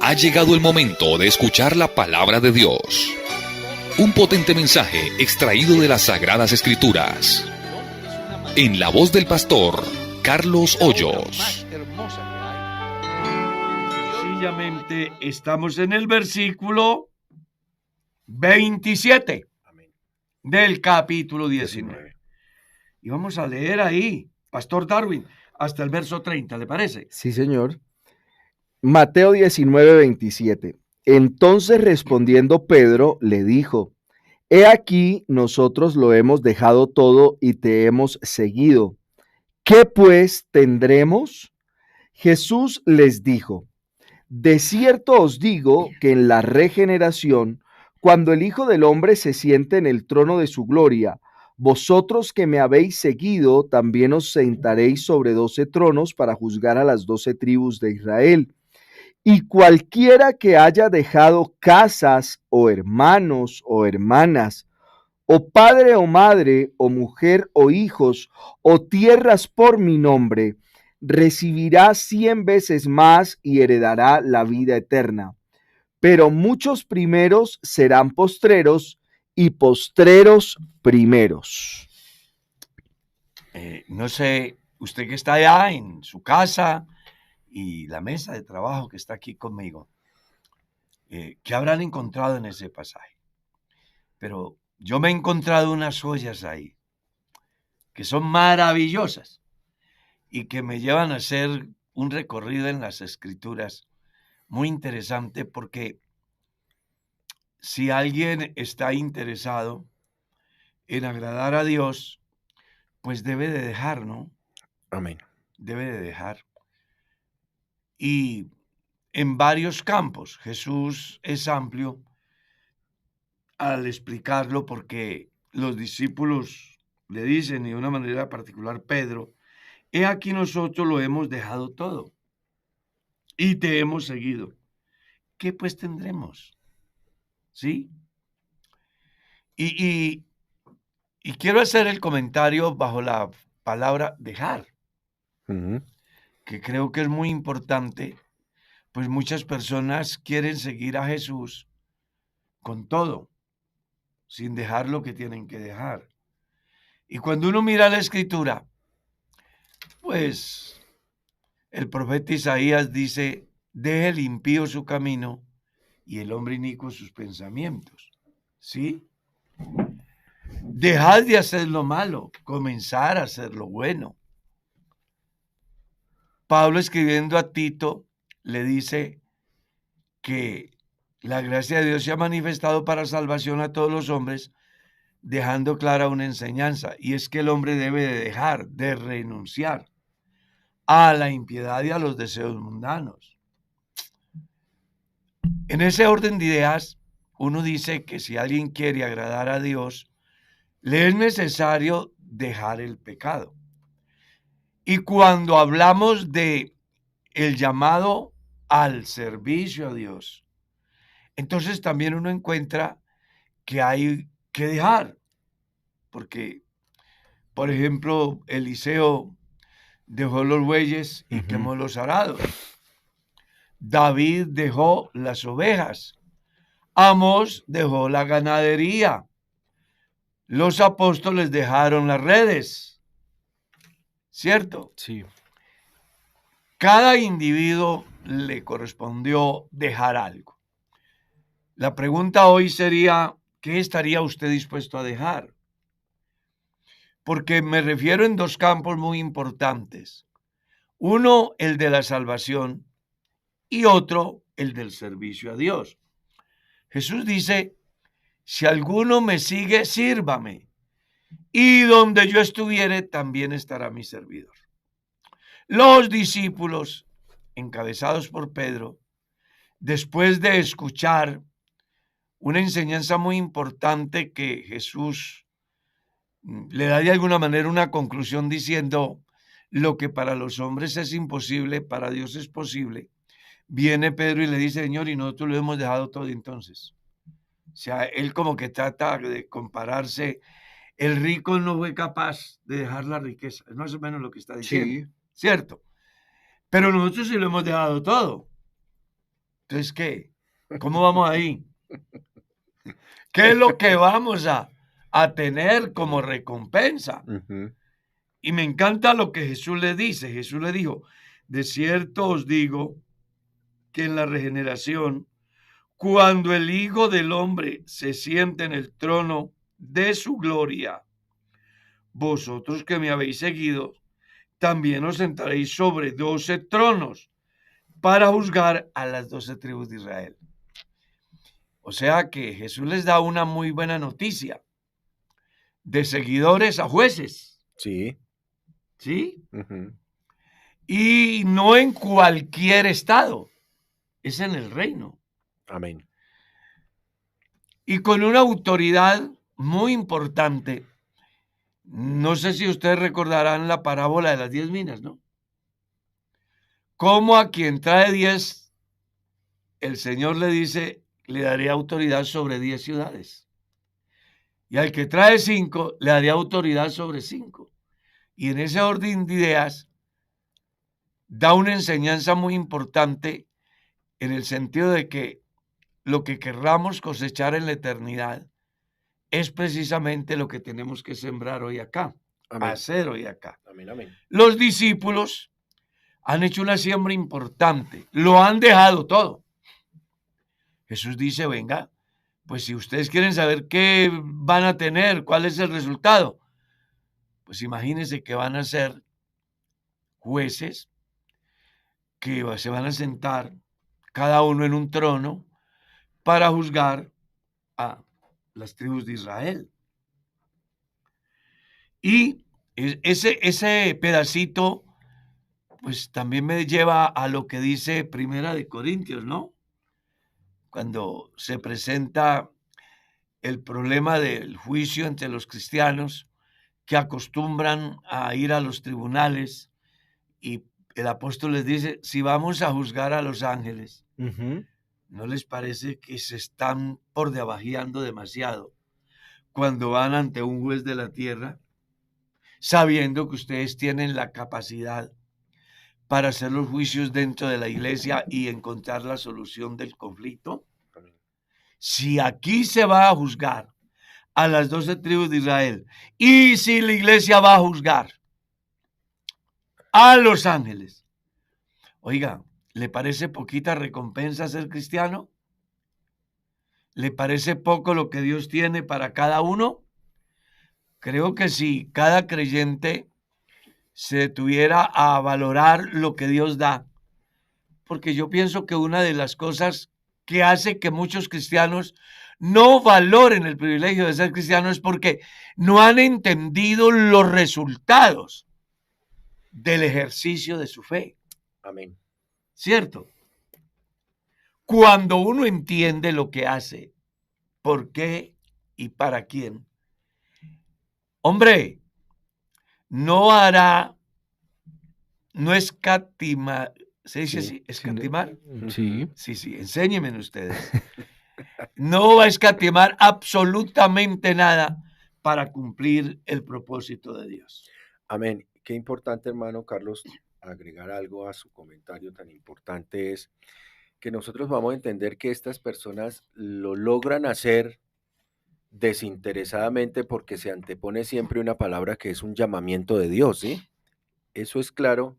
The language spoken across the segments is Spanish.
Ha llegado el momento de escuchar la palabra de Dios. Un potente mensaje extraído de las Sagradas Escrituras. En la voz del pastor Carlos Hoyos. Sencillamente estamos en el versículo 27 del capítulo 19. Y vamos a leer ahí, Pastor Darwin, hasta el verso 30, ¿le parece? Sí, señor. Mateo 19, 27. Entonces respondiendo Pedro le dijo: He aquí, nosotros lo hemos dejado todo y te hemos seguido. ¿Qué pues tendremos? Jesús les dijo: De cierto os digo que en la regeneración, cuando el Hijo del Hombre se siente en el trono de su gloria, vosotros que me habéis seguido, también os sentaréis sobre 12 tronos para juzgar a las 12 tribus de Israel. Y cualquiera que haya dejado casas o hermanos o hermanas, o padre o madre, o mujer o hijos, o tierras por mi nombre, recibirá 100 veces más y heredará la vida eterna. Pero muchos primeros serán postreros y postreros primeros. No sé, usted que está allá en su casa y la mesa de trabajo que está aquí conmigo, ¿qué habrán encontrado en ese pasaje? Pero yo me he encontrado unas joyas ahí que son maravillosas y que me llevan a hacer un recorrido en las Escrituras muy interesante, porque si alguien está interesado en agradar a Dios, pues debe de dejar, ¿no? Amén. Debe de dejar. Y en varios campos, Jesús es amplio al explicarlo, porque los discípulos le dicen, y de una manera particular Pedro: he aquí nosotros lo hemos dejado todo y te hemos seguido. ¿Qué pues tendremos? ¿Sí? Y quiero hacer el comentario bajo la palabra dejar, que creo que es muy importante, pues muchas personas quieren seguir a Jesús con todo, sin dejar lo que tienen que dejar. Y cuando uno mira la Escritura, pues el profeta Isaías dice: deje el impío su camino y el hombre inicuo sus pensamientos. ¿Sí? Dejad de hacer lo malo, comenzar a hacer lo bueno. Pablo, escribiendo a Tito, le dice que la gracia de Dios se ha manifestado para salvación a todos los hombres, dejando clara una enseñanza, y es que el hombre debe de dejar, de renunciar a la impiedad y a los deseos mundanos. En ese orden de ideas, uno dice que si alguien quiere agradar a Dios, le es necesario dejar el pecado. Y cuando hablamos de el llamado al servicio a Dios, entonces también uno encuentra que hay que dejar, porque, por ejemplo, Eliseo dejó los bueyes y quemó los arados. David dejó las ovejas. Amós dejó la ganadería. Los apóstoles dejaron las redes. ¿Cierto? Sí. Cada individuo le correspondió dejar algo. La pregunta hoy sería: ¿qué estaría usted dispuesto a dejar? Porque me refiero en dos campos muy importantes. Uno, el de la salvación, y otro, el del servicio a Dios. Jesús dice: si alguno me sigue, sírvame, y donde yo estuviere, también estará mi servidor. Los discípulos, encabezados por Pedro, después de escuchar una enseñanza muy importante que Jesús le da de alguna manera una conclusión diciendo: lo que para los hombres es imposible, para Dios es posible. Viene Pedro y le dice: Señor, y nosotros lo hemos dejado todo entonces. O sea, él como que trata de compararse. El rico no fue capaz de dejar la riqueza. Es más o menos lo que está diciendo. Sí. ¿Cierto? Pero nosotros sí lo hemos dejado todo. Entonces, ¿qué? ¿Cómo vamos ahí? ¿Qué es lo que vamos a tener como recompensa? Ujú. Y me encanta lo que Jesús le dice. Jesús le dijo, de cierto os digo que en la regeneración, cuando el Hijo del Hombre se siente en el trono de su gloria, vosotros que me habéis seguido, también os sentaréis sobre 12 tronos para juzgar a las 12 tribus de Israel. O sea que Jesús les da una muy buena noticia, de seguidores a jueces, Sí. ¿sí? Ujú. Y no en cualquier estado, es en el reino. Amén. Y con una autoridad muy importante. No sé si ustedes recordarán la parábola de las 10 minas, ¿no? Como a quien trae 10, el Señor le dice, le daré autoridad sobre 10 ciudades. Y al que trae 5, le daré autoridad sobre 5. Y en ese orden de ideas, da una enseñanza muy importante en el sentido de que lo que querramos cosechar en la eternidad es precisamente lo que tenemos que sembrar hoy acá, Amén. hacer hoy acá. Amén, amén. Los discípulos han hecho una siembra importante, lo han dejado todo. Jesús dice, venga, pues si ustedes quieren saber qué van a tener, cuál es el resultado, pues imagínense que van a ser jueces que se van a sentar cada uno en un trono para juzgar a las tribus de Israel. Y ese pedacito, pues también me lleva a lo que dice Primera de Corintios, ¿no? Cuando se presenta el problema del juicio entre los cristianos que acostumbran a ir a los tribunales y el apóstol les dice, si vamos a juzgar a los ángeles, Ujú. ¿no les parece que se están por debajeando demasiado cuando van ante un juez de la tierra, sabiendo que ustedes tienen la capacidad para hacer los juicios dentro de la iglesia y encontrar la solución del conflicto? Amén. Si aquí se va a juzgar a las 12 tribus de Israel y si la iglesia va a juzgar a los ángeles, oiga, ¿le parece poquita recompensa ser cristiano? ¿Le parece poco lo que Dios tiene para cada uno? Creo que si cada creyente se detuviera a valorar lo que Dios da, porque yo pienso que una de las cosas que hace que muchos cristianos no valoren el privilegio de ser cristianos es porque no han entendido los resultados del ejercicio de su fe, Amén. ¿cierto? Cuando uno entiende lo que hace, por qué y para quién, hombre, no hará, no escatimar, ¿se dice así? ¿Escatimar? Sí. Sí, enséñenme ustedes. No va a escatimar absolutamente nada para cumplir el propósito de Dios. Amén. Qué importante, hermano Carlos, agregar algo a su comentario tan importante es que nosotros vamos a entender que estas personas lo logran hacer desinteresadamente porque se antepone siempre una palabra que es un llamamiento de Dios, ¿sí? Eso es claro,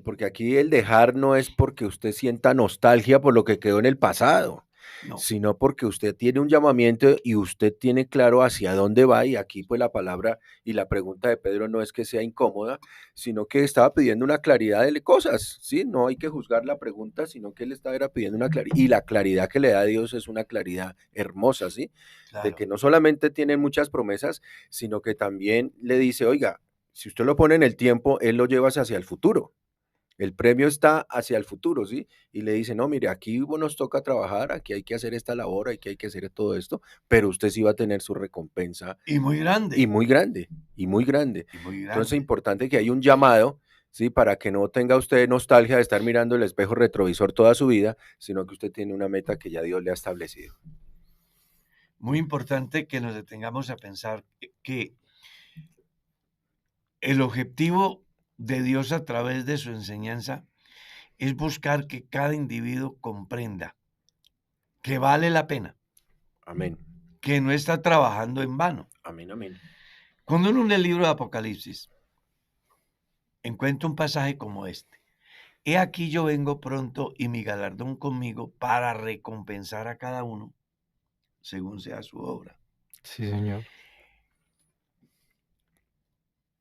porque aquí el dejar no es porque usted sienta nostalgia por lo que quedó en el pasado, No. sino porque usted tiene un llamamiento y usted tiene claro hacia dónde va, y aquí pues la palabra y la pregunta de Pedro no es que sea incómoda, sino que estaba pidiendo una claridad de cosas, ¿sí? No hay que juzgar la pregunta, sino que él estaba pidiendo una claridad, y la claridad que le da Dios es una claridad hermosa, ¿sí? Claro. De que no solamente tiene muchas promesas, sino que también le dice, oiga, si usted lo pone en el tiempo, él lo lleva hacia el futuro. El premio está hacia el futuro, ¿sí? Y le dice, no, mire, aquí nos toca trabajar, aquí hay que hacer esta labor, aquí hay que hacer todo esto, pero usted sí va a tener su recompensa. Y muy grande. Y muy grande, y muy grande. Y muy grande. Entonces es importante que hay un llamado, ¿sí? Para que no tenga usted nostalgia de estar mirando el espejo retrovisor toda su vida, sino que usted tiene una meta que ya Dios le ha establecido. Muy importante que nos detengamos a pensar que el objetivo de Dios a través de su enseñanza es buscar que cada individuo comprenda que vale la pena, Amén. que no está trabajando en vano. Amén, amén. Cuando uno lee el libro de Apocalipsis, encuentra un pasaje como este. He aquí yo vengo pronto y mi galardón conmigo para recompensar a cada uno según sea su obra. Sí, señor.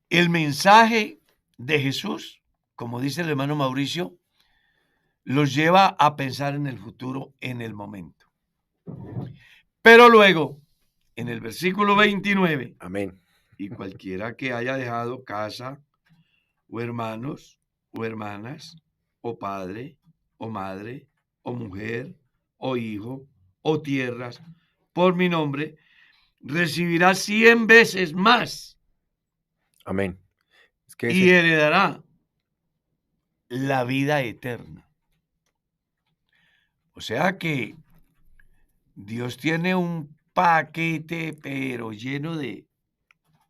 El mensaje de Jesús, como dice el hermano Mauricio, los lleva a pensar en el futuro, en el momento. Pero luego, en el versículo 29, Amén. y cualquiera que haya dejado casa, o hermanos, o hermanas, o padre, o madre, o mujer, o hijo, o tierras, por mi nombre, recibirá 100 veces más Amén. Es que y heredará la vida eterna. O sea que Dios tiene un paquete, pero lleno de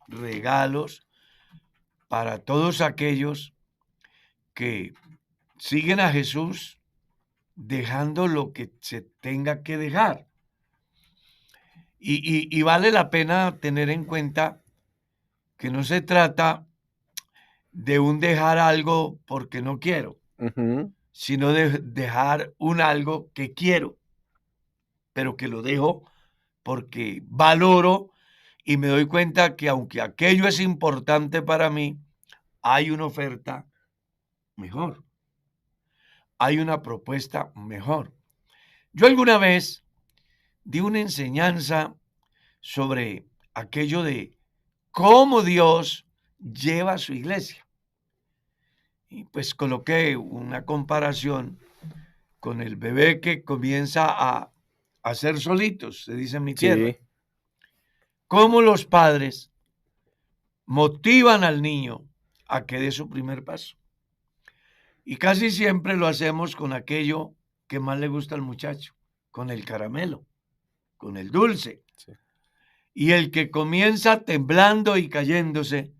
regalos para todos aquellos que siguen a Jesús dejando lo que se tenga que dejar. Y vale la pena tener en cuenta que no se trata de un dejar algo porque no quiero, Ujú. sino de dejar un algo que quiero, pero que lo dejo porque valoro y me doy cuenta que aunque aquello es importante para mí, hay una oferta mejor, hay una propuesta mejor. Yo alguna vez di una enseñanza sobre aquello de cómo Dios lleva a su iglesia. Y pues coloqué una comparación con el bebé que comienza a hacer solitos, se dice en mi tierra. Sí. Cómo los padres motivan al niño a que dé su primer paso. Y casi siempre lo hacemos con aquello que más le gusta al muchacho, con el caramelo, con el dulce. Sí. Y el que comienza temblando y cayéndose,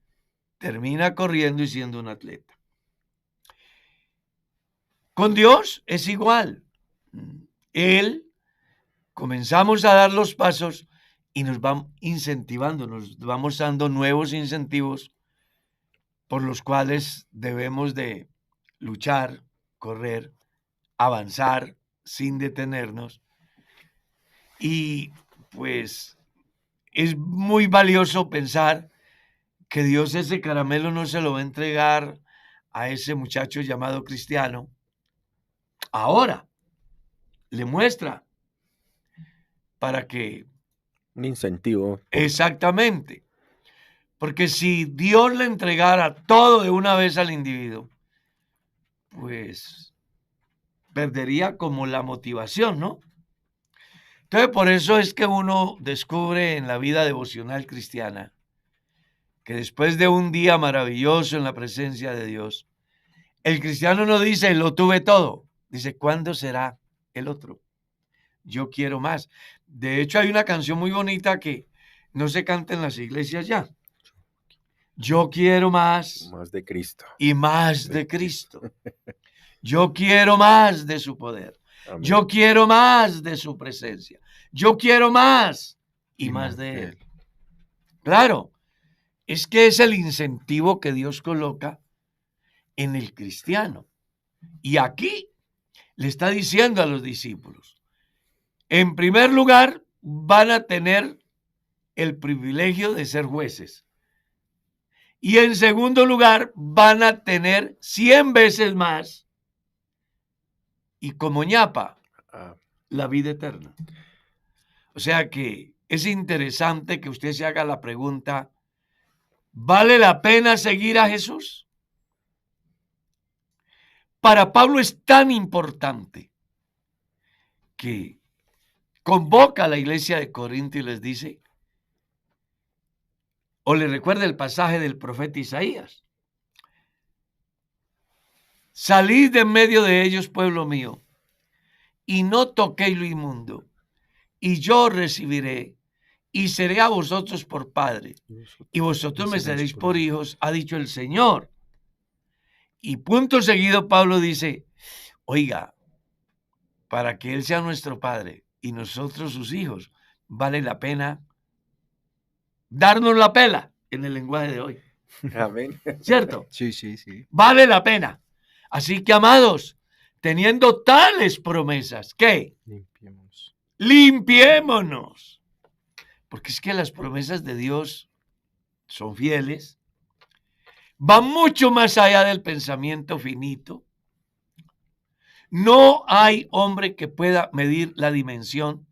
termina corriendo y siendo un atleta. Con Dios es igual. Él, comenzamos a dar los pasos y nos va incentivando, nos vamos dando nuevos incentivos por los cuales debemos de luchar, correr, avanzar sin detenernos. Y pues es muy valioso pensar que Dios ese caramelo no se lo va a entregar a ese muchacho llamado Cristiano. Ahora le muestra para que Un incentivo. exactamente, porque si Dios le entregara todo de una vez al individuo, pues perdería como la motivación, ¿no? Entonces, por eso es que uno descubre en la vida devocional cristiana que después de un día maravilloso en la presencia de Dios, el cristiano no dice, lo tuve todo, dice, ¿cuándo será el otro? Yo quiero más. De hecho, hay una canción muy bonita que no se canta en las iglesias ya. Yo quiero más Más de Cristo. y más de Cristo. Yo quiero más de su poder. Amén. Yo quiero más de su presencia. Yo quiero más y más de Él. Claro, es que es el incentivo que Dios coloca en el cristiano. Y aquí le está diciendo a los discípulos, en primer lugar, van a tener el privilegio de ser jueces. Y en segundo lugar, van a tener 100 veces más y como ñapa, la vida eterna. O sea que es interesante que usted se haga la pregunta, ¿vale la pena seguir a Jesús? Para Pablo es tan importante que convoca a la iglesia de Corinto y les dice, o le recuerda el pasaje del profeta Isaías, salid de en medio de ellos, pueblo mío, y no toquéis lo inmundo, y yo recibiré, y seré a vosotros por padre, y vosotros me seréis por hijos, ha dicho el Señor. Y punto seguido Pablo dice, Oiga, para que Él sea nuestro Padre y nosotros sus hijos, vale la pena darnos la pela en el lenguaje de hoy. Amén. ¿Cierto? Sí, sí, sí. Vale la pena. Así que, amados, teniendo tales promesas, ¿qué? Limpiemos. Limpiémonos. Porque es que las promesas de Dios son fieles, van mucho más allá del pensamiento finito. No hay hombre que pueda medir la dimensión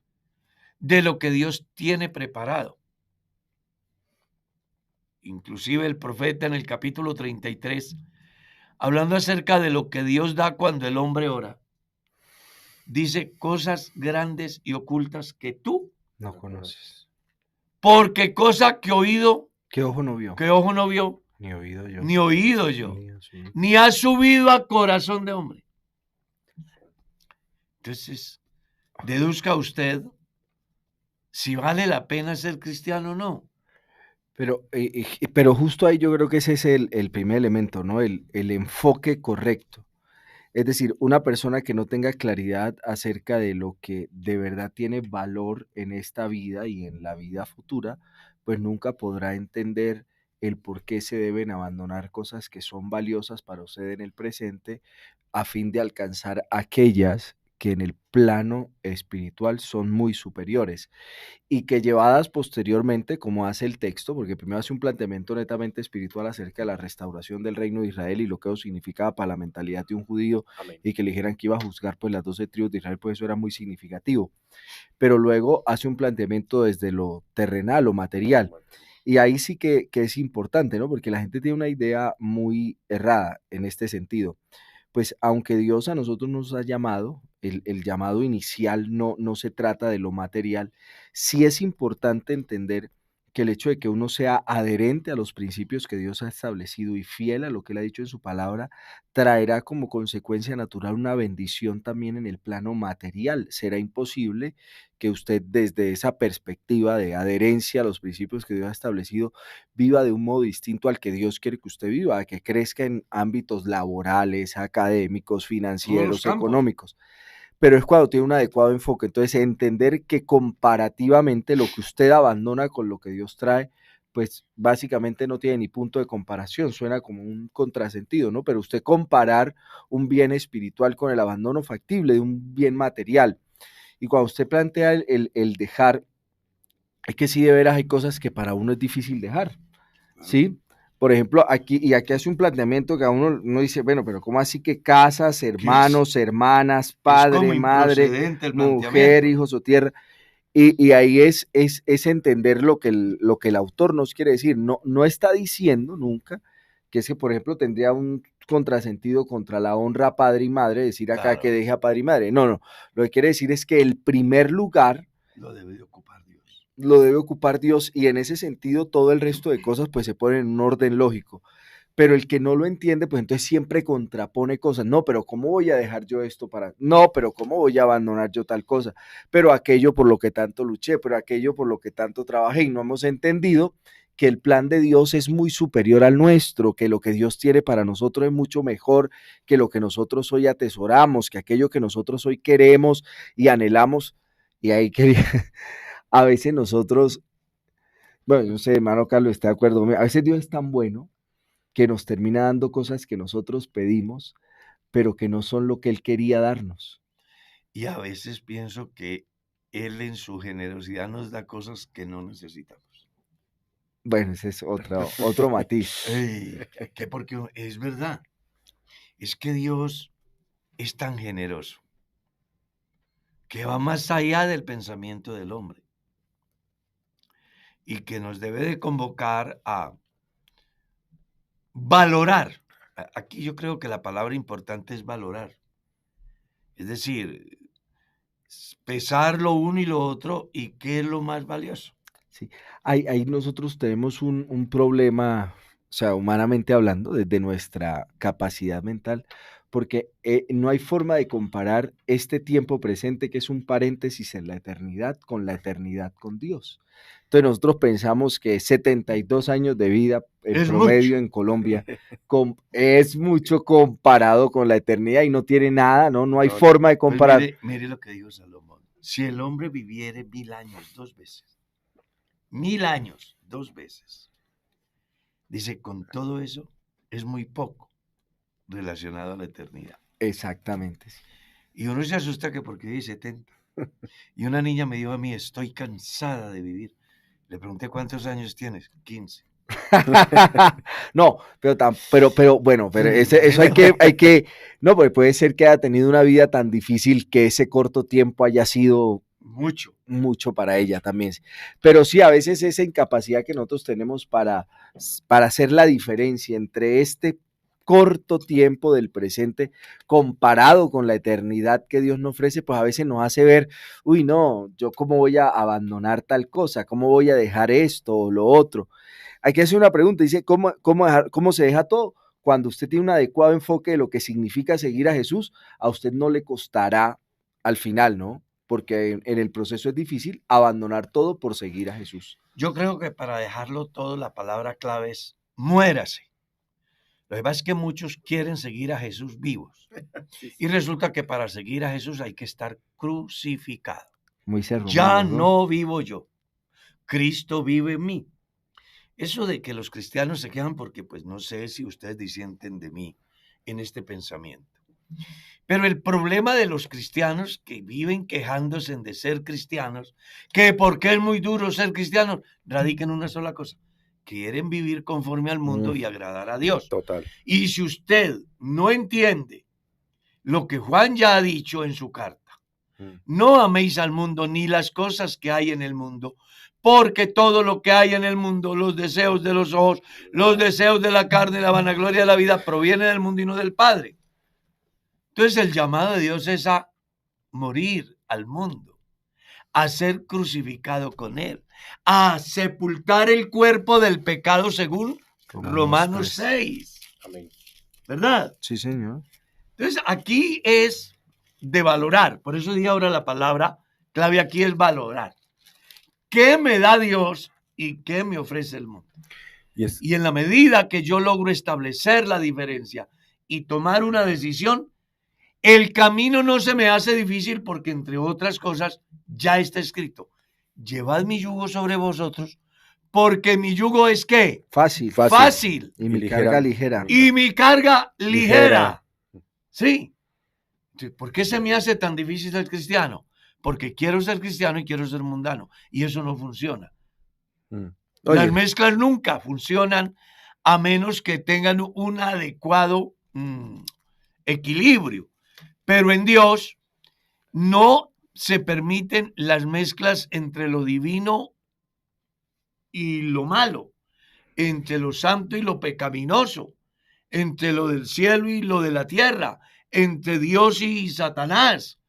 de lo que Dios tiene preparado. Inclusive el profeta en el capítulo 33, hablando acerca de lo que Dios da cuando el hombre ora, dice cosas grandes y ocultas que tú, No conoces. porque cosa que oído, ¿Qué ojo no vio? que ojo no vio, Ni oído yo. ni oído yo, Ni así. ni ha subido a corazón de hombre. Entonces, deduzca usted si vale la pena ser cristiano o no. Pero justo ahí yo creo que ese es el primer elemento, ¿no? El enfoque correcto. Es decir, una persona que no tenga claridad acerca de lo que de verdad tiene valor en esta vida y en la vida futura, pues nunca podrá entender el por qué se deben abandonar cosas que son valiosas para usted en el presente a fin de alcanzar aquellas que en el plano espiritual son muy superiores y que llevadas posteriormente, como hace el texto, porque primero hace un planteamiento netamente espiritual acerca de la restauración del reino de Israel y lo que eso significaba para la mentalidad de un judío, Amén. y que le dijeran que iba a juzgar pues las 12 tribus de Israel, pues eso era muy significativo. Pero luego hace un planteamiento desde lo terrenal o material. Y ahí sí que es importante, ¿no? Porque la gente tiene una idea muy errada en este sentido. Pues aunque Dios a nosotros nos ha llamado, el llamado inicial no se trata de lo material, sí es importante entender que el hecho de que uno sea adherente a los principios que Dios ha establecido y fiel a lo que Él ha dicho en su palabra, traerá como consecuencia natural una bendición también en el plano material. Será imposible que usted desde esa perspectiva de adherencia a los principios que Dios ha establecido viva de un modo distinto al que Dios quiere que usted viva, que crezca en ámbitos laborales, académicos, financieros, campos. económicos. Pero es cuando tiene un adecuado enfoque. Entonces, entender que comparativamente lo que usted abandona con lo que Dios trae, pues básicamente no tiene ni punto de comparación, suena como un contrasentido, ¿no? Pero usted comparar un bien espiritual con el abandono factible de un bien material. Y cuando usted plantea el dejar, es que sí de veras hay cosas que para uno es difícil dejar, ¿sí? Por ejemplo, aquí hace un planteamiento que a uno dice, bueno, pero ¿cómo así que casas, hermanos, hermanas, Es padre, como madre, improcedente el mujer, planteamiento. hijos o tierra? Y ahí es entender lo que el autor nos quiere decir. No está diciendo nunca que es que, por ejemplo, tendría un contrasentido contra la honra a padre y madre, decir acá Claro. que deje a padre y madre. No. Lo que quiere decir es que el primer lugar Lo debe de ocupar Dios. lo debe ocupar Dios, y en ese sentido todo el resto de cosas pues se ponen en un orden lógico. Pero el que no lo entiende, pues entonces siempre contrapone cosas. No, pero ¿cómo voy a dejar yo esto para...? No, pero ¿cómo voy a abandonar yo tal cosa? Pero aquello por lo que tanto luché, pero aquello por lo que tanto trabajé, y no hemos entendido que el plan de Dios es muy superior al nuestro, que lo que Dios tiene para nosotros es mucho mejor que lo que nosotros hoy atesoramos, que aquello que nosotros hoy queremos y anhelamos. Y ahí quería... A veces nosotros, bueno, yo no sé, hermano Carlos, ¿está de acuerdo conmigo? A veces Dios es tan bueno que nos termina dando cosas que nosotros pedimos, pero que no son lo que Él quería darnos. Y a veces pienso que Él en su generosidad nos da cosas que no necesitamos. Bueno, ese es otro matiz. Que porque es verdad, es que Dios es tan generoso que va más allá del pensamiento del hombre y que nos debe de convocar a valorar. Aquí yo creo que la palabra importante es valorar. Es decir, pesar lo uno y lo otro y qué es lo más valioso. Sí. Ahí nosotros tenemos un problema, o sea, humanamente hablando, desde nuestra capacidad mental, porque no hay forma de comparar este tiempo presente, que es un paréntesis en la eternidad, con la eternidad con Dios. Entonces nosotros pensamos que 72 años de vida el Es promedio mucho. en Colombia, es mucho comparado con la eternidad y no tiene nada, ¿no? No hay No, forma de Pues comparar. mire lo que dijo Salomón. Si el hombre viviere 1000 años 2 veces, 1000 años 2 veces, dice, con todo eso es muy poco relacionado a la eternidad. Exactamente. Sí. Y uno se asusta que porque dice 70. Y una niña me dijo a mí, estoy cansada de vivir. Le pregunté, ¿cuántos años tienes? 15. No, pero bueno, pero eso no, porque puede ser que haya tenido una vida tan difícil que ese corto tiempo haya sido Mucho. mucho para ella también. Pero sí, a veces esa incapacidad que nosotros tenemos para hacer la diferencia entre este corto tiempo del presente comparado con la eternidad que Dios nos ofrece, pues a veces nos hace ver, uy, no, yo cómo voy a abandonar tal cosa, cómo voy a dejar esto o lo otro. Hay que hacer una pregunta, dice, ¿cómo se deja todo? Cuando usted tiene un adecuado enfoque de lo que significa seguir a Jesús, a usted no le costará al final, ¿no? Porque en el proceso es difícil abandonar todo por seguir a Jesús. Yo creo que para dejarlo todo, la palabra clave es muérase. Lo que pasa es que muchos quieren seguir a Jesús vivos. Y resulta que para seguir a Jesús hay que estar crucificado. Muy cerrado. Ya no vivo yo. Cristo vive en mí. Eso de que los cristianos se quejan porque, pues no sé si ustedes disienten de mí en este pensamiento. Pero el problema de los cristianos que viven quejándose de ser cristianos, que porque es muy duro ser cristianos, radica en una sola cosa. Quieren vivir conforme al mundo y agradar a Dios. Total. Y si usted no entiende lo que Juan ya ha dicho en su carta, no améis al mundo ni las cosas que hay en el mundo, porque todo lo que hay en el mundo, los deseos de los ojos, los deseos de la carne, la vanagloria de la vida, proviene del mundo y no del Padre. Entonces el llamado de Dios es a morir al mundo, a ser crucificado con él, a sepultar el cuerpo del pecado según Romanos 6. Amén. ¿Verdad? Sí, señor. Entonces aquí es de valorar, por eso dije ahora la palabra clave aquí es valorar. ¿Qué me da Dios y qué me ofrece el mundo? Y en la medida que yo logro establecer la diferencia y tomar una decisión, el camino no se me hace difícil porque, entre otras cosas, ya está escrito. Llevad mi yugo sobre vosotros, porque mi yugo es ¿qué? Fácil. Fácil. Y mi carga ligera. Y mi carga ligera. Sí. ¿Por qué se me hace tan difícil ser cristiano? Porque quiero ser cristiano y quiero ser mundano. Y eso no funciona. Las mezclas nunca funcionan a menos que tengan un adecuado equilibrio. Pero en Dios no se permiten las mezclas entre lo divino y lo malo, entre lo santo y lo pecaminoso, entre lo del cielo y lo de la tierra, entre Dios y Satanás.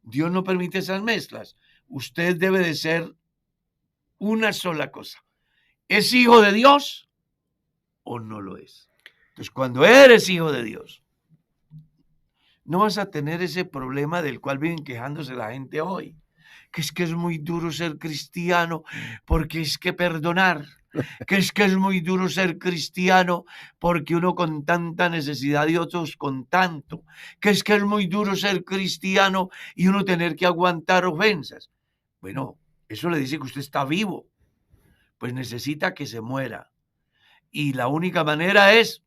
Dios no permite esas mezclas. Usted debe de ser una sola cosa. ¿Es hijo de Dios o no lo es? Entonces, cuando eres hijo de Dios, no vas a tener ese problema del cual viven quejándose la gente hoy, que es muy duro ser cristiano, porque es que perdonar, que es muy duro ser cristiano, porque uno con tanta necesidad y otros con tanto, que es muy duro ser cristiano y uno tener que aguantar ofensas. Bueno, eso le dice que usted está vivo, pues necesita que se muera. Y la única manera es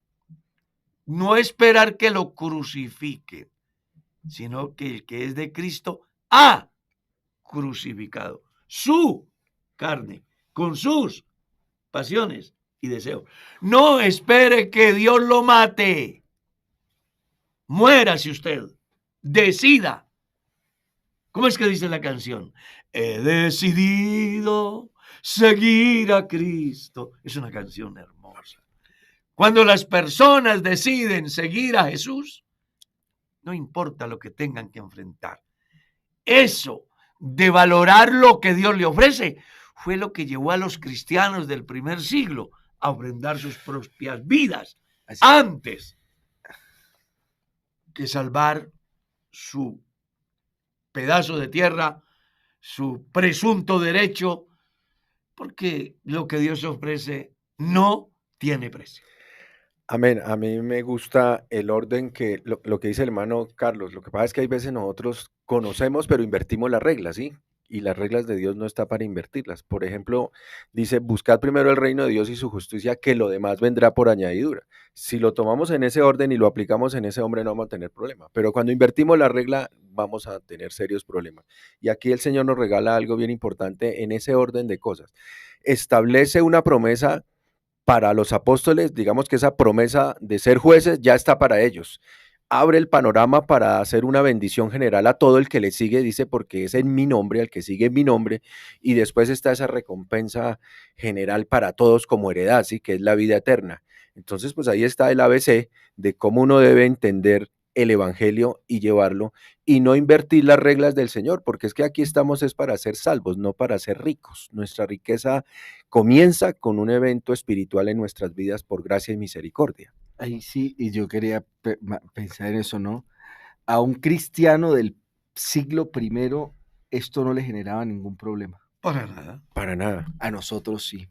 no esperar que lo crucifiquen, sino que el que es de Cristo ha crucificado su carne con sus pasiones y deseos. No espere que Dios lo mate. Muérase usted. Decida. ¿Cómo es que dice la canción? He decidido seguir a Cristo. Es una canción hermosa. Cuando las personas deciden seguir a Jesús, no importa lo que tengan que enfrentar. Eso de valorar lo que Dios le ofrece fue lo que llevó a los cristianos del primer siglo a ofrendar sus propias vidas antes que salvar su pedazo de tierra, su presunto derecho, porque lo que Dios ofrece no tiene precio. Amén. A mí me gusta el orden que lo que dice el hermano Carlos. Lo que pasa es que hay veces nosotros conocemos, pero invertimos las reglas, ¿sí? Y las reglas de Dios no está para invertirlas. Por ejemplo, dice, buscad primero el reino de Dios y su justicia, que lo demás vendrá por añadidura. Si lo tomamos en ese orden y lo aplicamos en ese hombre, no vamos a tener problema. Pero cuando invertimos la regla, vamos a tener serios problemas. Y aquí el Señor nos regala algo bien importante en ese orden de cosas. Establece una promesa para los apóstoles, digamos que esa promesa de ser jueces ya está para ellos. Abre el panorama para hacer una bendición general a todo el que le sigue, dice, porque es en mi nombre, al que sigue en mi nombre, y después está esa recompensa general para todos como heredad, ¿sí? Que es la vida eterna. Entonces, pues ahí está el ABC de cómo uno debe entender el evangelio y llevarlo y no invertir las reglas del Señor, porque es que aquí estamos es para ser salvos, no para ser ricos. Nuestra riqueza comienza con un evento espiritual en nuestras vidas por gracia y misericordia. Ahí sí, y yo quería pensar en eso, ¿no? A un cristiano del siglo primero esto no le generaba ningún problema. Para nada. Para nada. A nosotros sí.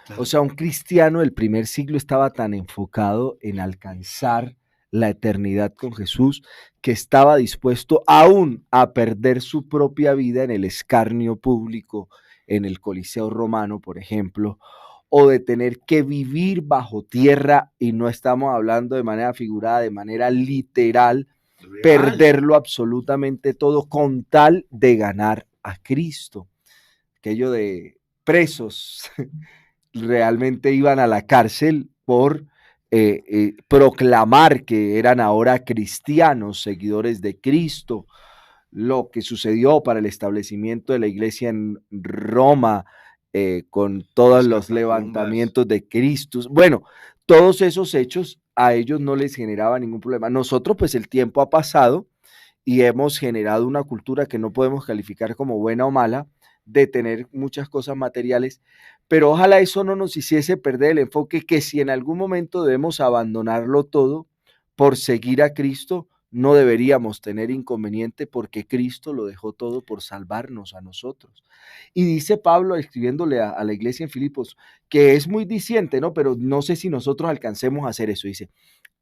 Claro. O sea, un cristiano del primer siglo estaba tan enfocado en alcanzar la eternidad con Jesús que estaba dispuesto aún a perder su propia vida en el escarnio público, en el Coliseo Romano, por ejemplo, o de tener que vivir bajo tierra, y no estamos hablando de manera figurada, de manera literal, Real. perderlo absolutamente todo con tal de ganar a Cristo. Aquello de presos realmente iban a la cárcel por proclamar que eran ahora cristianos, seguidores de Cristo. Lo que sucedió para el establecimiento de la iglesia en Roma, con todos los levantamientos de Cristo. Bueno, todos esos hechos a ellos no les generaba ningún problema. Nosotros, pues el tiempo ha pasado y hemos generado una cultura que no podemos calificar como buena o mala, de tener muchas cosas materiales, pero ojalá eso no nos hiciese perder el enfoque que si en algún momento debemos abandonarlo todo por seguir a Cristo, no deberíamos tener inconveniente porque Cristo lo dejó todo por salvarnos a nosotros. Y dice Pablo escribiéndole a la iglesia en Filipos, que es muy diciente, ¿no? Pero no sé si nosotros alcancemos a hacer eso. Dice,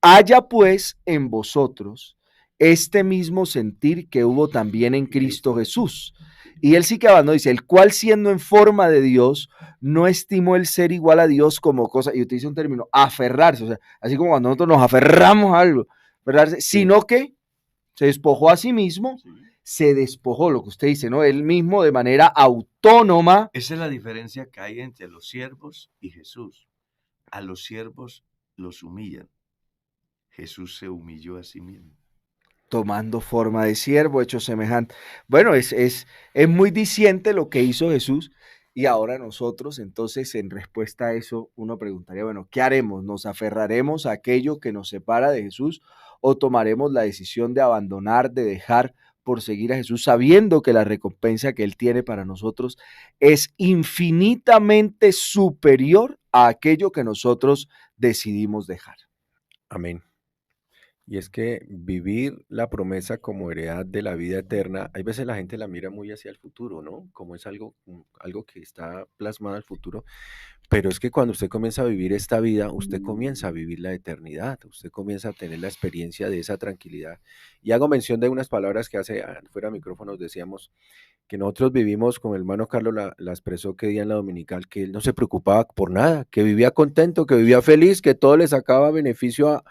haya pues en vosotros este mismo sentir que hubo también en Cristo Jesús. Y él sí que abandonó, dice, el cual siendo en forma de Dios, no estimó el ser igual a Dios como cosa, y utiliza un término, aferrarse, o sea, así como cuando nosotros nos aferramos a algo, aferrarse, sino que se despojó a sí mismo, se despojó, lo que usted dice, ¿no? Él mismo de manera autónoma. Esa es la diferencia que hay entre los siervos y Jesús. A los siervos los humillan. Jesús se humilló a sí mismo. Tomando forma de siervo, hecho semejante. Bueno, es muy diciente lo que hizo Jesús, y ahora nosotros, entonces, en respuesta a eso, uno preguntaría, bueno, ¿qué haremos? ¿Nos aferraremos a aquello que nos separa de Jesús o tomaremos la decisión de abandonar, de dejar por seguir a Jesús, sabiendo que la recompensa que Él tiene para nosotros es infinitamente superior a aquello que nosotros decidimos dejar? Amén. Y es que vivir la promesa como heredad de la vida eterna, hay veces la gente la mira muy hacia el futuro, ¿no? Como es algo que está plasmado al futuro, pero es que cuando usted comienza a vivir esta vida, usted comienza a vivir la eternidad, usted comienza a tener la experiencia de esa tranquilidad. Y hago mención de unas palabras que hace fuera de micrófonos decíamos, que nosotros vivimos, como el hermano Carlos la expresó que día en la dominical, que él no se preocupaba por nada, que vivía contento, que vivía feliz, que todo le sacaba beneficio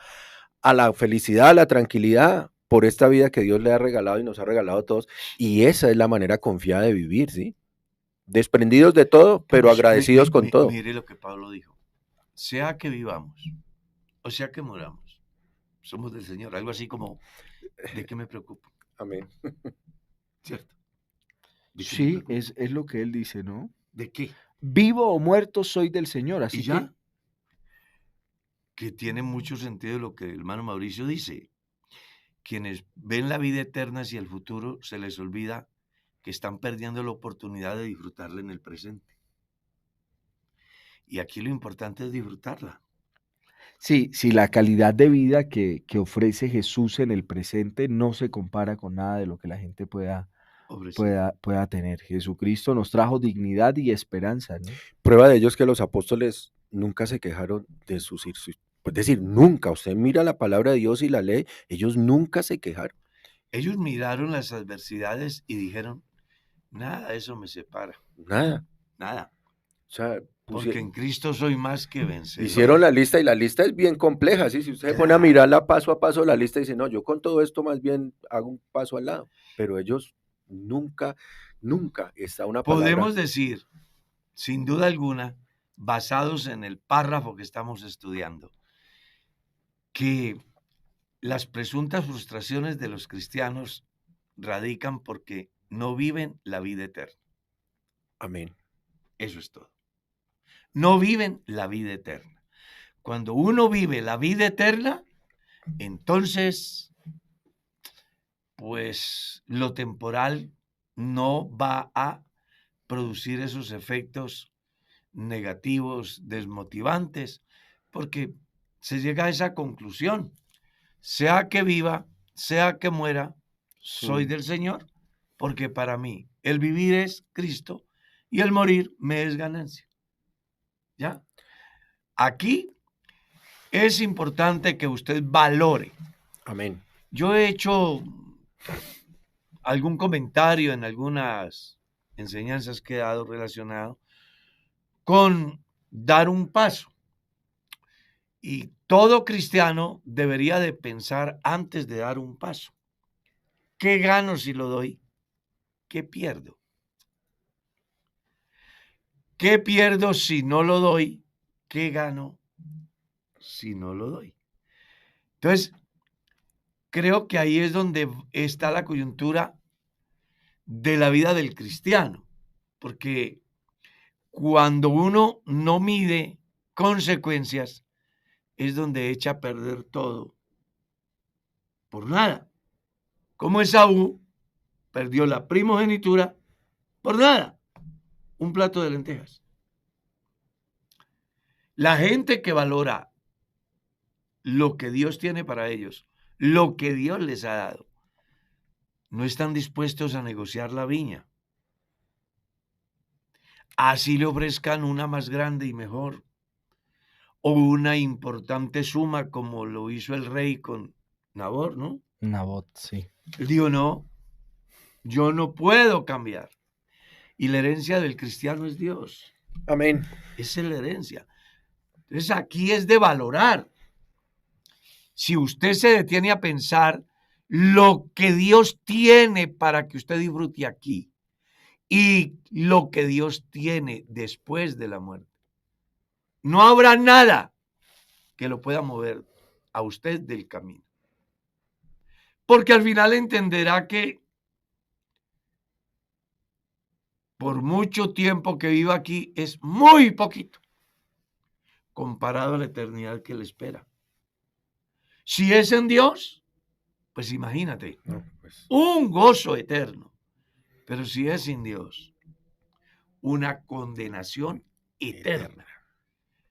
a la felicidad, a la tranquilidad por esta vida que Dios le ha regalado y nos ha regalado a todos. Y esa es la manera confiada de vivir, ¿sí? Desprendidos de todo, pero agradecidos con todo. Mire lo que Pablo dijo. Sea que vivamos, o sea que moramos, somos del Señor. Algo así como, ¿de qué me preocupo? Amén. ¿Cierto? Sí, es lo que él dice, ¿no? ¿De qué? Vivo o muerto soy del Señor, así ¿Y ya? Que tiene mucho sentido lo que el hermano Mauricio dice. Quienes ven la vida eterna hacia el futuro, se les olvida que están perdiendo la oportunidad de disfrutarla en el presente. Y aquí lo importante es disfrutarla. Sí, la calidad de vida que ofrece Jesús en el presente no se compara con nada de lo que la gente pueda tener. Jesucristo nos trajo dignidad y esperanza, ¿no? Prueba de ello es que los apóstoles nunca se quejaron de sus es decir, nunca. Usted mira la palabra de Dios y la lee, ellos nunca se quejaron. Ellos miraron las adversidades y dijeron, nada, eso me separa, Nada. nada, O sea, porque en Cristo soy más que vencedor. hicieron la lista y la lista es bien compleja, ¿sí? Si usted se pone a mirarla paso a paso, la lista dice, no, yo con todo esto más bien hago un paso al lado. Pero ellos nunca, nunca está una palabra. Podemos decir, sin duda alguna, basados en el párrafo que estamos estudiando, que las presuntas frustraciones de los cristianos radican porque no viven la vida eterna. Amén. Eso es todo. No viven la vida eterna. Cuando uno vive la vida eterna, entonces, pues lo temporal no va a producir esos efectos negativos, desmotivantes, porque se llega a esa conclusión. Sea que viva, sea que muera, soy del Señor, porque para mí el vivir es Cristo y el morir me es ganancia. ¿Ya? Aquí es importante que usted valore. Amén. Yo he hecho algún comentario en algunas enseñanzas que he dado relacionado con dar un paso. Y todo cristiano debería de pensar antes de dar un paso. ¿Qué gano si lo doy? ¿Qué pierdo? ¿Qué pierdo si no lo doy? ¿Qué gano si no lo doy? Entonces, creo que ahí es donde está la coyuntura de la vida del cristiano, porque cuando uno no mide consecuencias, es donde echa a perder todo por nada. Como Esaú perdió la primogenitura por nada, un plato de lentejas. La gente que valora lo que Dios tiene para ellos, lo que Dios les ha dado, no están dispuestos a negociar la viña. Así le ofrezcan una más grande y mejor, o una importante suma como lo hizo el rey con Nabor, ¿no? Nabot, sí. Él dijo, no, yo no puedo cambiar. Y la herencia del cristiano es Dios. Amén. Esa es la herencia. Entonces aquí es de valorar. Si usted se detiene a pensar lo que Dios tiene para que usted disfrute aquí y lo que Dios tiene después de la muerte, no habrá nada que lo pueda mover a usted del camino. Porque al final entenderá que por mucho tiempo que viva aquí es muy poquito comparado a la eternidad que le espera. Si es en Dios, pues imagínate, No, pues, un gozo eterno. Pero si es sin Dios, una condenación eterna.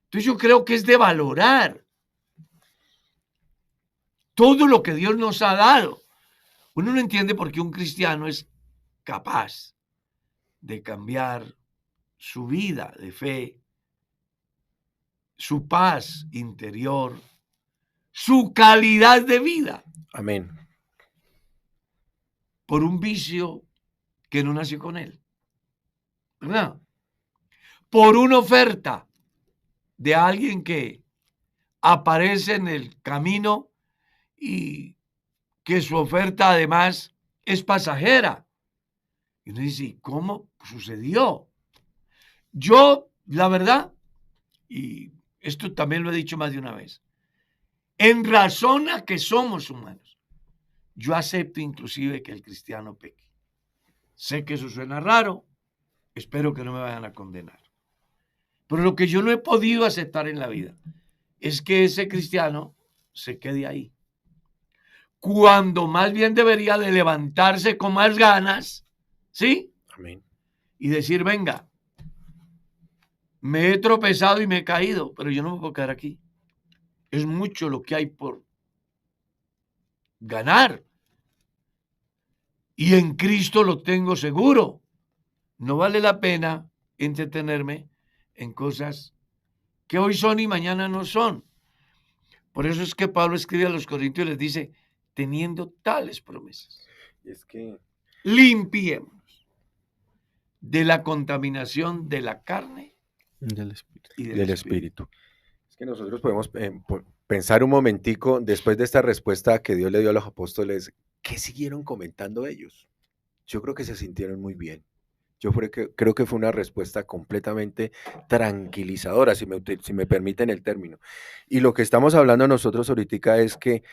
Entonces yo creo que es de valorar todo lo que Dios nos ha dado. Uno no entiende por qué un cristiano es capaz de cambiar su vida de fe, su paz interior, su calidad de vida, amén. por un vicio que no nació con él. ¿Verdad? Por una oferta de alguien que aparece en el camino y que su oferta además es pasajera. Y uno dice, ¿cómo sucedió? Yo, la verdad, y esto también lo he dicho más de una vez, en razón a que somos humanos, yo acepto inclusive que el cristiano peque. Sé que eso suena raro, espero que no me vayan a condenar. Pero lo que yo no he podido aceptar en la vida es que ese cristiano se quede ahí. Cuando más bien debería de levantarse con más ganas, ¿sí? Amén. Y decir, venga, me he tropezado y me he caído, pero yo no me puedo quedar aquí. Es mucho lo que hay por ganar. Y en Cristo lo tengo seguro. No vale la pena entretenerme en cosas que hoy son y mañana no son. Por eso es que Pablo escribe a los Corintios y les dice, teniendo tales promesas, Es que limpiémonos de la contaminación de la carne Del espíritu. y del espíritu. Es que nosotros podemos pensar un momentico, después de esta respuesta que Dios le dio a los apóstoles, ¿qué siguieron comentando ellos? Yo creo que se sintieron muy bien. Creo que fue una respuesta completamente tranquilizadora, si me permiten el término. Y lo que estamos hablando nosotros ahorita es que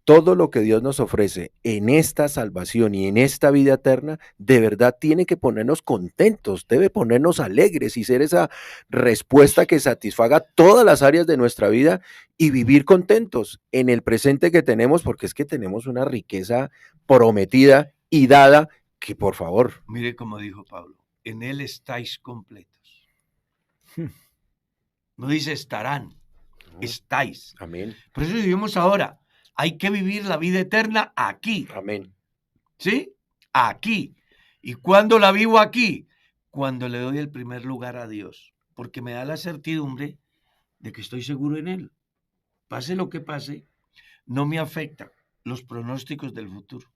todo lo que Dios nos ofrece en esta salvación y en esta vida eterna, de verdad tiene que ponernos contentos, debe ponernos alegres y ser esa respuesta que satisfaga todas las áreas de nuestra vida y vivir contentos en el presente que tenemos, porque es que tenemos una riqueza prometida y dada que, por favor. Mire como dijo Pablo, en él estáis completos. No dice estarán, estáis. Amén. Por eso vivimos ahora. Hay que vivir la vida eterna aquí. Amén. ¿Sí? Aquí. ¿Y cuándo la vivo aquí? Cuando le doy el primer lugar a Dios. Porque me da la certidumbre de que estoy seguro en Él. Pase lo que pase, no me afecta los pronósticos del futuro,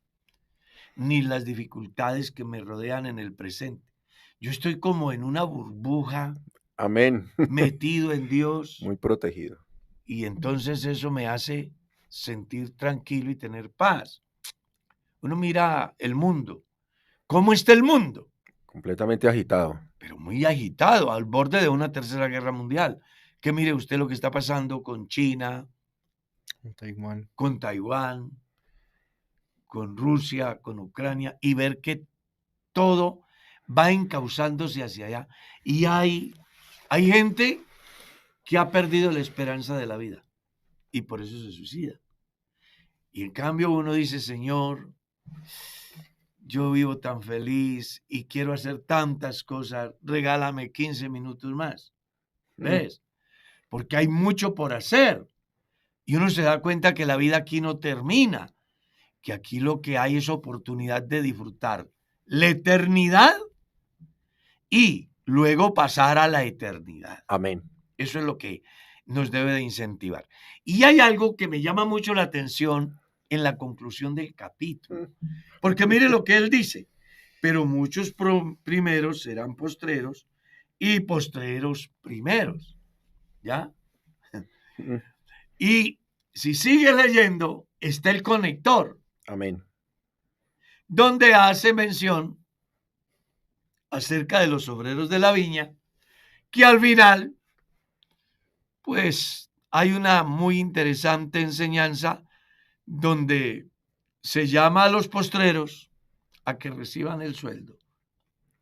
ni las dificultades que me rodean en el presente. Yo estoy como en una burbuja, Amén. metido en Dios. Muy protegido. Y entonces eso me hace sentir tranquilo y tener paz. Uno mira el mundo. ¿Cómo está el mundo? Completamente agitado. Pero muy agitado, al borde de una tercera guerra mundial. Que mire usted lo que está pasando con China, con Taiwán, con Rusia, con Ucrania, y ver que todo va encauzándose hacia allá. Y hay gente que ha perdido la esperanza de la vida y por eso se suicida. Y en cambio uno dice, Señor, yo vivo tan feliz y quiero hacer tantas cosas, regálame 15 minutos más. ¿Ves? Porque hay mucho por hacer. Y uno se da cuenta que la vida aquí no termina, que aquí lo que hay es oportunidad de disfrutar la eternidad y luego pasar a la eternidad. Amén. Eso es lo que nos debe de incentivar. Y hay algo que me llama mucho la atención en la conclusión del capítulo. Porque mire lo que él dice. Pero muchos primeros serán postreros y postreros primeros. ¿Ya? Y si sigue leyendo, está el conector. Amén. Donde hace mención acerca de los obreros de la viña, que al final, pues hay una muy interesante enseñanza donde se llama a los postreros a que reciban el sueldo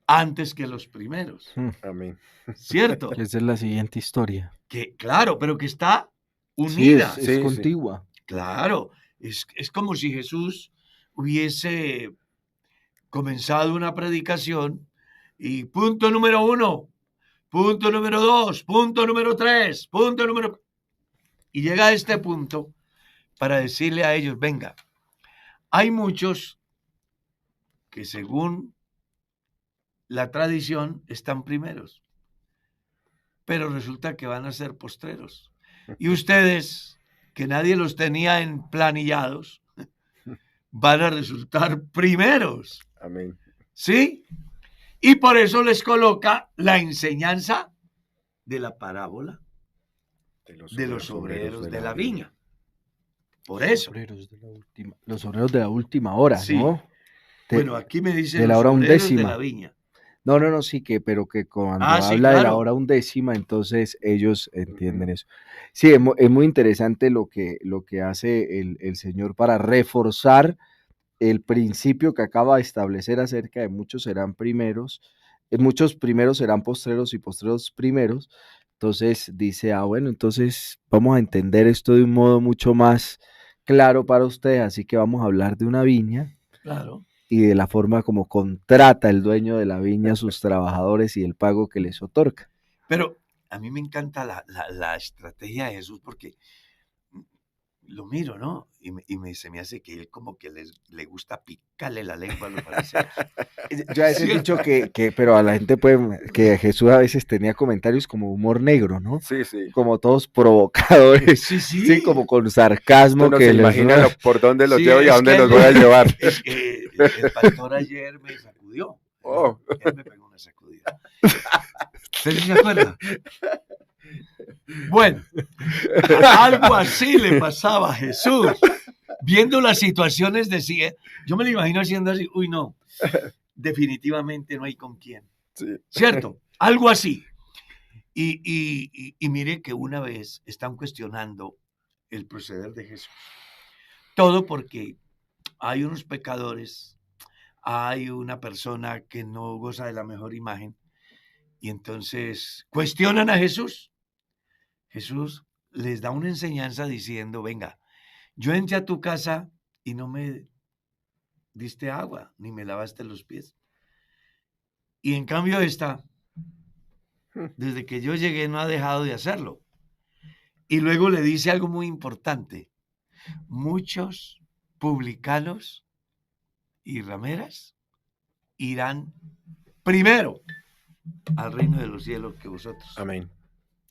antes que los primeros. Amén. ¿Cierto? Esa es la siguiente historia. Que claro, pero que está unida. Sí, es contigua. Claro, es como si Jesús hubiese comenzado una predicación y punto número 1, punto número 2, punto número 3, punto número... Y llega a este punto para decirle a ellos, venga, hay muchos que según la tradición están primeros, pero resulta que van a ser postreros. Y ustedes, que nadie los tenía emplanillados, van a resultar primeros. Amén. ¿Sí? Y por eso les coloca la enseñanza de la parábola de los obreros de la viña. Por eso. Los obreros de la última hora, Sí. ¿no? Bueno, aquí me dice de la los hora obreros de undécima. la viña. No, sí, pero que cuando Sí, habla de la claro. hora undécima, entonces ellos entienden eso. Sí, es muy interesante lo que hace el Señor para reforzar el principio que acaba de establecer acerca de muchos serán primeros, muchos primeros serán postreros y postreros primeros. Entonces dice, bueno, entonces vamos a entender esto de un modo mucho más claro para ustedes, así que vamos a hablar de una viña. Claro. Y de la forma como contrata el dueño de la viña a sus trabajadores y el pago que les otorga. Pero a mí me encanta la estrategia de Jesús porque lo miro, ¿no? Se me hace que él como que le gusta picarle la lengua a los fariseos. Yo a veces he dicho pero a la gente que Jesús a veces tenía comentarios como humor negro, ¿no? Sí, sí. Como todos provocadores, Sí, sí. sí, como con sarcasmo. Tú no que se les- imagina por dónde los Sí, llevo y a es dónde que los voy a llevar. Es que el pastor ayer me sacudió. Oh. Él me pegó una sacudida. ¿Usted sí se acuerda? Bueno, algo así le pasaba a Jesús. Viendo las situaciones decía, yo me lo imagino haciendo así, uy no, definitivamente no hay con quién. Sí. ¿Cierto? Algo así. Y mire que una vez están cuestionando el proceder de Jesús. Todo porque hay unos pecadores, hay una persona que no goza de la mejor imagen y entonces cuestionan a Jesús. Jesús les da una enseñanza diciendo, venga, yo entré a tu casa y no me diste agua, ni me lavaste los pies. Y en cambio esta, desde que yo llegué no ha dejado de hacerlo. Y luego le dice algo muy importante. Muchos publicanos y rameras irán primero al reino de los cielos que vosotros. Amén.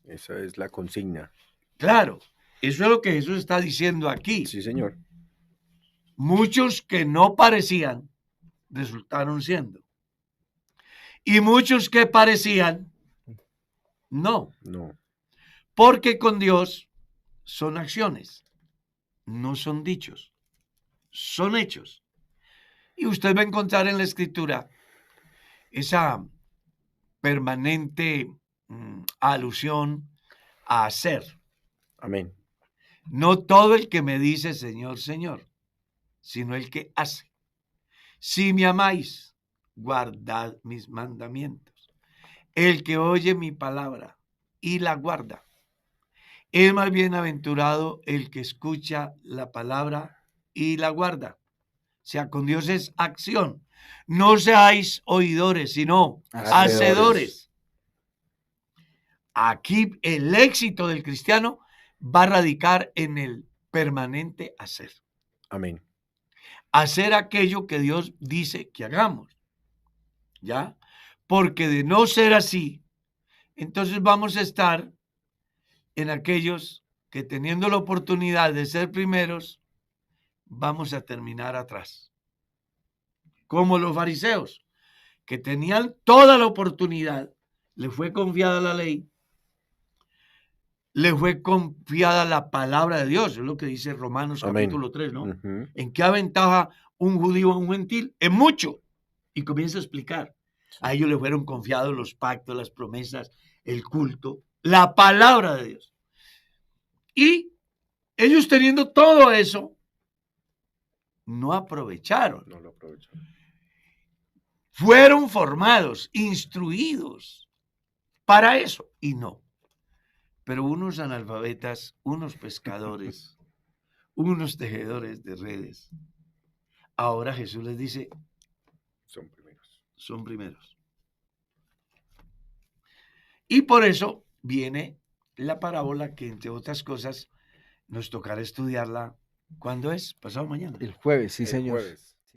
Esa es la consigna. Claro, eso es lo que Jesús está diciendo aquí. Sí, señor. Muchos que no parecían resultaron siendo. Y muchos que parecían, no. No. Porque con Dios son acciones, no son dichos, son hechos. Y usted va a encontrar en la Escritura esa permanente alusión a hacer. Amén. No todo el que me dice Señor, Señor, sino el que hace. Si me amáis, guardad mis mandamientos. El que oye mi palabra y la guarda, es más bienaventurado el que escucha la palabra y la guarda. O sea, con Dios es acción. No seáis oidores, sino hacedores. Aquí el éxito del cristiano va a radicar en el permanente hacer. Amén. Hacer aquello que Dios dice que hagamos. ¿Ya? Porque de no ser así, entonces vamos a estar en aquellos que teniendo la oportunidad de ser primeros, vamos a terminar atrás. Como los fariseos, que tenían toda la oportunidad, les fue confiada la ley, les fue confiada la palabra de Dios, es lo que dice Romanos capítulo 3, ¿no? Uh-huh. ¿En qué aventaja un judío a un gentil? En mucho. Y comienza a explicar. A ellos les fueron confiados los pactos, las promesas, el culto, la palabra de Dios. Y ellos teniendo todo eso, no aprovecharon. No lo aprovecharon. Fueron formados, instruidos para eso y no. Pero unos analfabetas, unos pescadores, unos tejedores de redes, ahora Jesús les dice, Son primeros. son primeros. Y por eso viene la parábola que, entre otras cosas, nos tocará estudiarla. ¿Cuándo es? Pasado mañana. El jueves, sí, El señor. jueves.